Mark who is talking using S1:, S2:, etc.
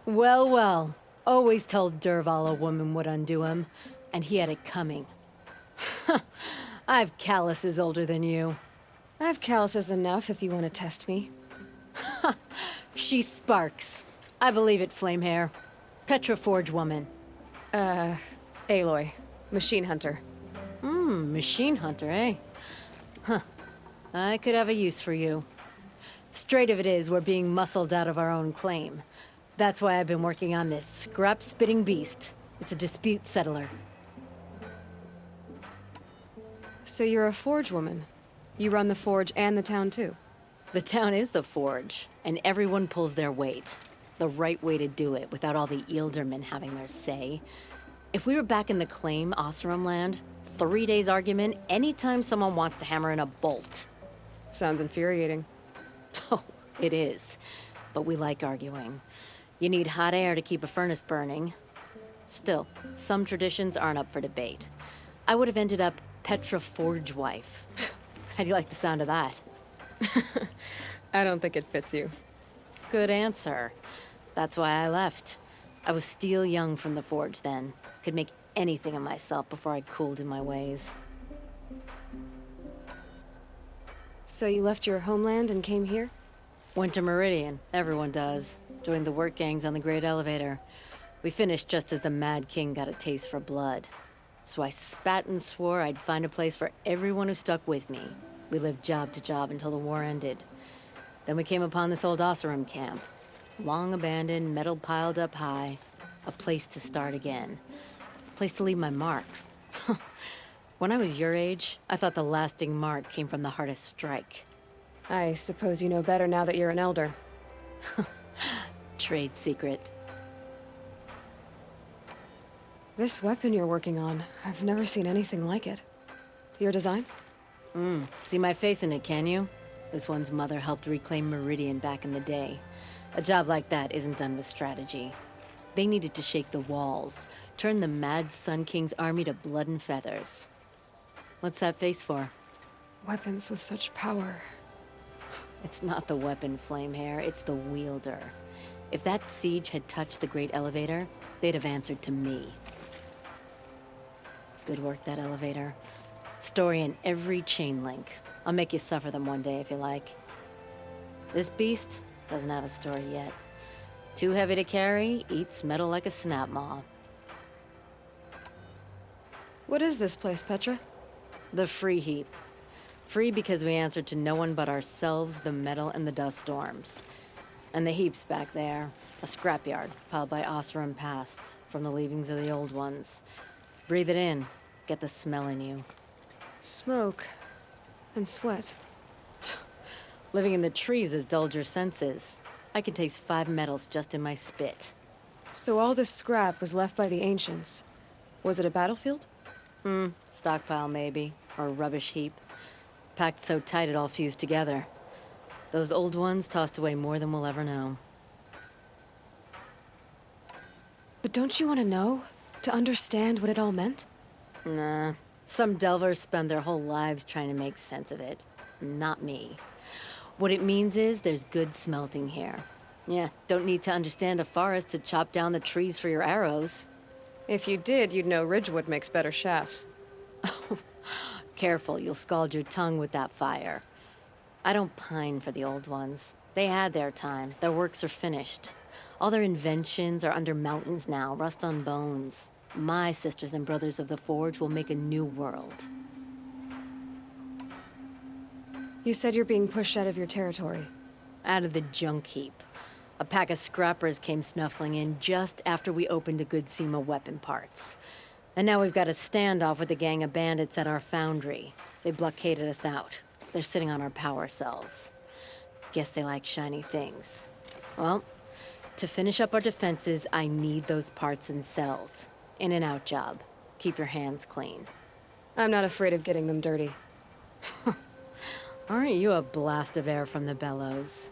S1: Well, well. Always told Derval a woman would undo him, and he had it coming. I've calluses older than you.
S2: I have calluses enough if you want to test me.
S1: She sparks. I believe it, Flamehair. Petra Forge woman.
S2: Aloy. Machine hunter.
S1: Machine hunter, eh? Huh. I could have a use for you. Straight of it is, we're being muscled out of our own claim. That's why I've been working on this scrap-spitting beast. It's a dispute settler.
S2: So you're a forge woman. You run the forge and the town too.
S1: The town is the forge, and everyone pulls their weight. The right way to do it, without all the Eildermen having their say. If we were back in the claim, Oseram land, 3 days argument anytime someone wants to hammer in a bolt.
S2: Sounds infuriating.
S1: Oh, it is. But we like arguing. You need hot air to keep a furnace burning. Still, some traditions aren't up for debate. I would have ended up Petra Forge wife. How do you like the sound of that?
S2: I don't think it fits you.
S1: Good answer. That's why I left. I was steel young from the forge then. Could make anything of myself before I cooled in my ways.
S2: So you left your homeland and came here?
S1: Went to Meridian. Everyone does. Joined the work gangs on the Great Elevator. We finished just as the Mad King got a taste for blood. So I spat and swore I'd find a place for everyone who stuck with me. We lived job to job until the war ended. Then we came upon this old Oseram camp. Long abandoned, metal piled up high. A place to start again. A place to leave my mark. When I was your age, I thought the lasting mark came from the hardest strike.
S2: I suppose you know better now that you're an elder.
S1: Trade secret.
S2: This weapon you're working on, I've never seen anything like it. Your design?
S1: See my face in it, can you? This one's mother helped reclaim Meridian back in the day. A job like that isn't done with strategy. They needed to shake the walls, turn the mad Sun King's army to blood and feathers. What's that face for?
S2: Weapons with such power.
S1: It's not the weapon, Flamehair, it's the wielder. If that siege had touched the Great Elevator, they'd have answered to me. Good work, that elevator. Story in every chain link. I'll make you suffer them one day if you like. This beast doesn't have a story yet. Too heavy to carry, eats metal like a snap maw.
S2: What is this place, Petra?
S1: The free heap. Free because we answer to no one but ourselves, the metal, and the dust storms. And the heap's back there. A scrapyard, piled by Oseram past, from the leavings of the old ones. Breathe it in. Get the smell in you.
S2: Smoke. And sweat.
S1: Living in the trees has dulled your senses. I can taste 5 metals just in my spit.
S2: So all this scrap was left by the ancients. Was it a battlefield?
S1: Stockpile maybe, or a rubbish heap. Packed so tight it all fused together. Those old ones tossed away more than we'll ever know.
S2: But don't you want to know? To understand what it all meant?
S1: Nah. Some delvers spend their whole lives trying to make sense of it. Not me. What it means is there's good smelting here. Yeah, don't need to understand a forest to chop down the trees for your arrows.
S2: If you did, you'd know Ridgewood makes better shafts.
S1: Careful, you'll scald your tongue with that fire. I don't pine for the old ones. They had their time. Their works are finished. All their inventions are under mountains now, rust on bones. My sisters and brothers of the Forge will make a new world.
S2: You said you're being pushed out of your territory.
S1: Out of the junk heap. A pack of scrappers came snuffling in just after we opened a good seam of weapon parts. And now we've got a standoff with a gang of bandits at our foundry. They blockaded us out. They're sitting on our power cells. Guess they like shiny things. Well, to finish up our defenses, I need those parts and cells. In and out job. Keep your hands clean.
S2: I'm not afraid of getting them dirty.
S1: Aren't you a blast of air from the bellows?